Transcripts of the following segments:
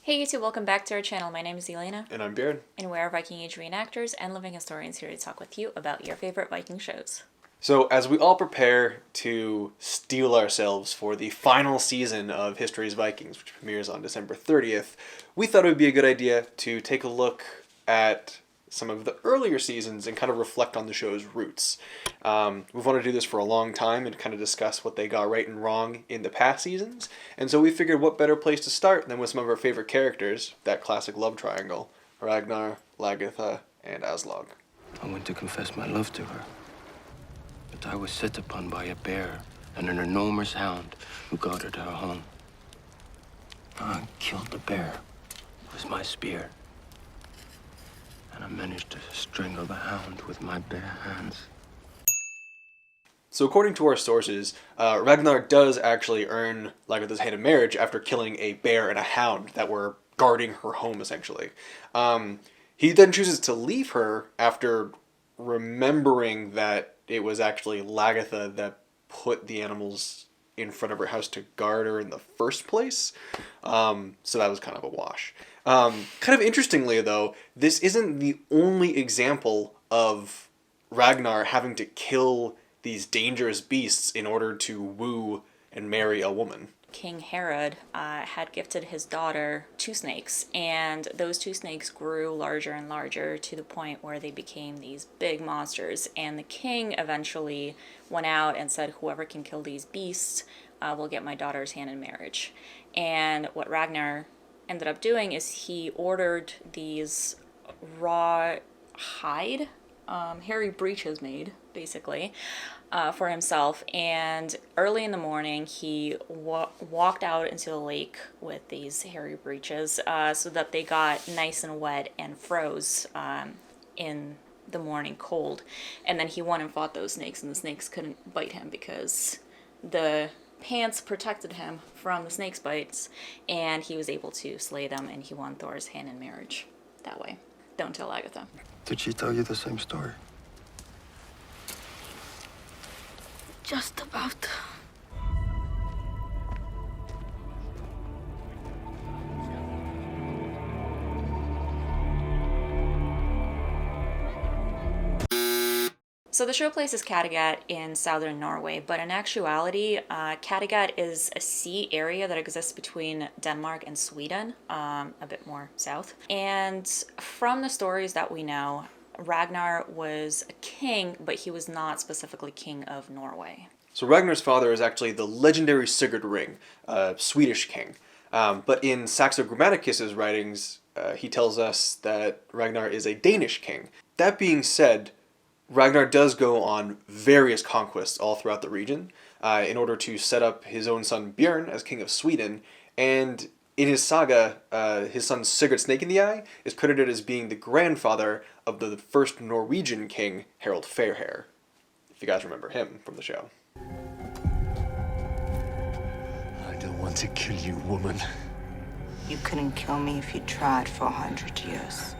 Hey YouTube, welcome back to our channel. My name is Elena. And I'm Beard. And we're Viking Age reenactors and living historians here to talk with you about your favorite Viking shows. So as we all prepare to steel ourselves for the final season of History's Vikings, which premieres on December 30th, we thought it would be a good idea to take a look at some of the earlier seasons and kind of reflect on the show's roots. We've wanted to do this for a long time and kind of discuss what they got right and wrong in the past seasons. And so we figured what better place to start than with some of our favorite characters, that classic love triangle, Ragnar, Lagertha, and Aslaug. I went to confess my love to her, but I was set upon by a bear and an enormous hound who guarded her home. I killed the bear with my spear, and I managed to strangle the hound with my bare hands. So according to our sources, Ragnar does actually earn Lagertha's hand in marriage after killing a bear and a hound that were guarding her home, essentially. He then chooses to leave her after remembering that it was actually Lagertha that put the animals in front of her house to guard her in the first place. So that was kind of a wash. Kind of interestingly, though, this isn't the only example of Ragnar having to kill these dangerous beasts in order to woo and marry a woman. King Herod had gifted his daughter two snakes, and those two snakes grew larger and larger to the point where they became these big monsters. And the king eventually went out and said, whoever can kill these beasts will get my daughter's hand in marriage. And what Ragnar ended up doing is he ordered these raw hide, hairy breeches made, basically, for himself. And early in the morning, he walked out into the lake with these hairy breeches so that they got nice and wet and froze in the morning cold. And then he went and fought those snakes, and the snakes couldn't bite him because the pants protected him from the snake's bites, and he was able to slay them, and he won Thor's hand in marriage that way. Don't tell Agatha. Did she tell you the same story? Just about. So the show places Kattegat in southern Norway, but in actuality, Kattegat is a sea area that exists between Denmark and Sweden, a bit more south. And from the stories that we know, Ragnar was a king, but he was not specifically king of Norway. So Ragnar's father is actually the legendary Sigurd Ring, a Swedish king. But in Saxo Grammaticus's writings, he tells us that Ragnar is a Danish king. That being said, Ragnar does go on various conquests all throughout the region in order to set up his own son Björn as king of Sweden. And in his saga, his son Sigurd Snake in the Eye is credited as being the grandfather of the first Norwegian king, Harald Fairhair, if you guys remember him from the show. I don't want to kill you, woman. You couldn't kill me if you tried for 100 years.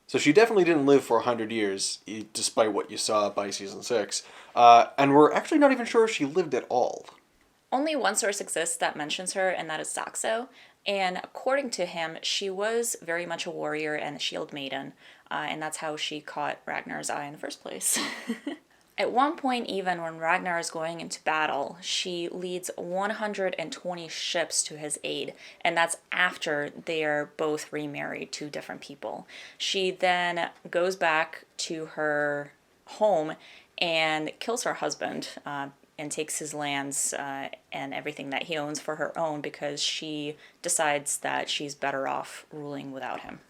So she definitely didn't live for 100 years, despite what you saw by season 6. And we're actually not even sure if she lived at all. Only one source exists that mentions her, and that is Saxo. And according to him, she was very much a warrior and a shield maiden. And that's how she caught Ragnar's eye in the first place. At one point, even when Ragnar is going into battle, she leads 120 ships to his aid, and that's after they are both remarried to different people. She then goes back to her home and kills her husband and takes his lands and everything that he owns for her own because she decides that she's better off ruling without him,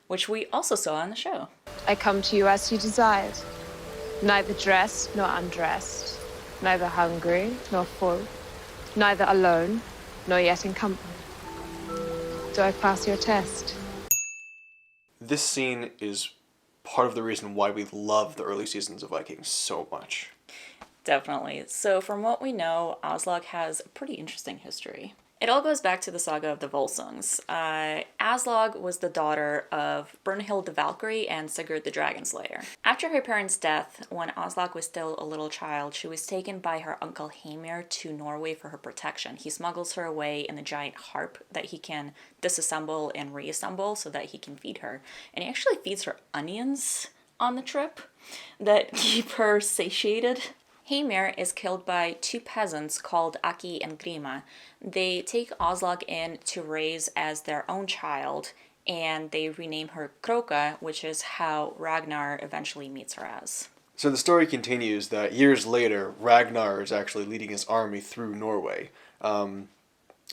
which we also saw in the show. I come to you as you desired. Neither dressed nor undressed, neither hungry nor full, neither alone nor yet in company. Do I pass your test? This scene is part of the reason why we love the early seasons of Vikings so much. Definitely. So from what we know, Aslaug has a pretty interesting history. It all goes back to the saga of the Volsungs. Aslaug was the daughter of Brunhild the Valkyrie and Sigurd the Dragon Slayer. After After her parents' death, when Aslaug was still a little child, she was taken by her uncle Hamir to Norway for her protection. He smuggles her away in a giant harp that he can disassemble and reassemble so that he can feed her. And he actually feeds her onions on the trip that keep her satiated. Hamir is killed by two peasants called Aki and Grima. They take Aslaug in to raise as their own child, and they rename her Kroka, which is how Ragnar eventually meets her as. So the story continues that years later, Ragnar is actually leading his army through Norway.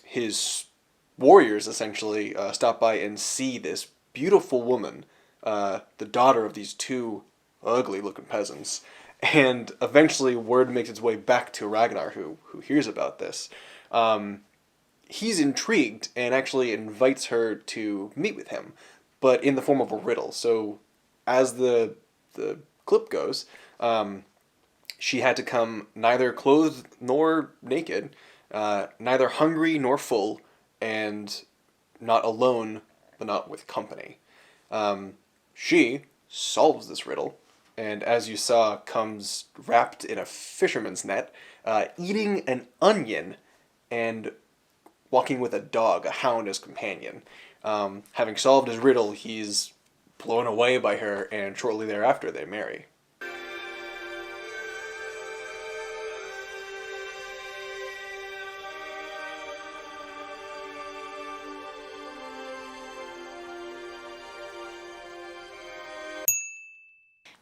His warriors essentially stop by and see this beautiful woman, the daughter of these two ugly-looking peasants. And eventually word makes its way back to Ragnar, who hears about this. He's intrigued and actually invites her to meet with him, but in the form of a riddle. So as the clip goes, she had to come neither clothed nor naked, neither hungry nor full, and not alone, but not with company. She solves this riddle, and as you saw, comes wrapped in a fisherman's net, eating an onion, and walking with a dog, a hound as companion. Having solved his riddle, he's blown away by her, and shortly thereafter they marry.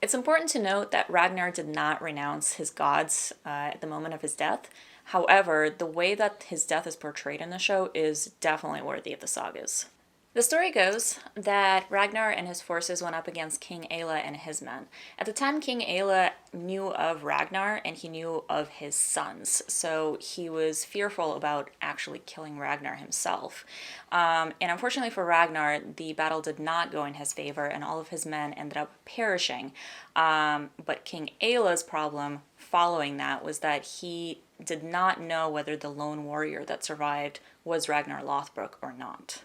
It's important to note that Ragnar did not renounce his gods at the moment of his death. However, the way that his death is portrayed in the show is definitely worthy of the sagas. The story goes that Ragnar and his forces went up against King Ela and his men. At the time, King Ela knew of Ragnar and he knew of his sons, so he was fearful about actually killing Ragnar himself. And unfortunately for Ragnar, the battle did not go in his favor and all of his men ended up perishing. But King Ela's problem following that was that he did not know whether the lone warrior that survived was Ragnar Lothbrok or not.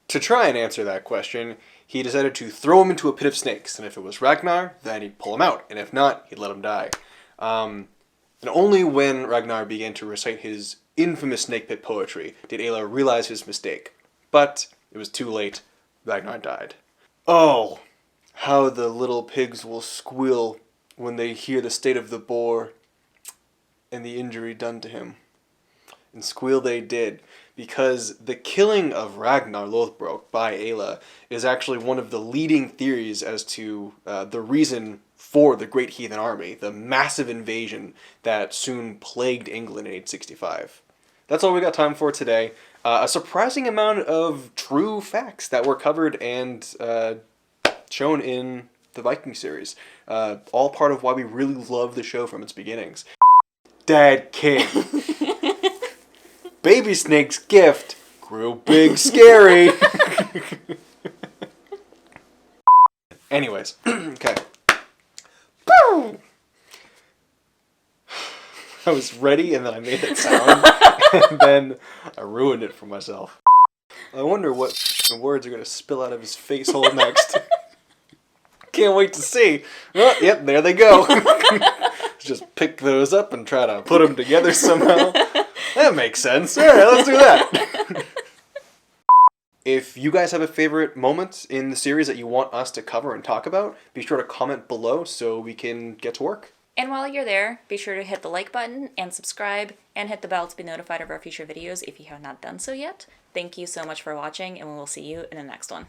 To try and answer that question, he decided to throw him into a pit of snakes, and if it was Ragnar, then he'd pull him out, and if not, he'd let him die. And only when Ragnar began to recite his infamous snake pit poetry did Ela realize his mistake. But it was too late. Ragnar died. Oh, how the little pigs will squeal when they hear the state of the boar and the injury done to him. And squeal they did, because the killing of Ragnar Lothbrok by Ela is actually one of the leading theories as to the reason for the Great Heathen Army, the massive invasion that soon plagued England in 865. That's all we got time for today. A surprising amount of true facts that were covered and shown in the Viking series. All part of why we really love the show from its beginnings. Dad King. Baby Snake's gift grew big scary. Anyways, okay. Boom! I was ready and then I made that sound and then I ruined it for myself. I wonder what words are going to spill out of his face hole next. Can't wait to see. Oh, yep, there they go. Just pick those up and try to put them together somehow. That makes sense. All right, let's do that. If you guys have a favorite moment in the series that you want us to cover and talk about, be sure to comment below so we can get to work. And while you're there, be sure to hit the like button and subscribe and hit the bell to be notified of our future videos if you have not done so yet. Thank you so much for watching, and we will see you in the next one.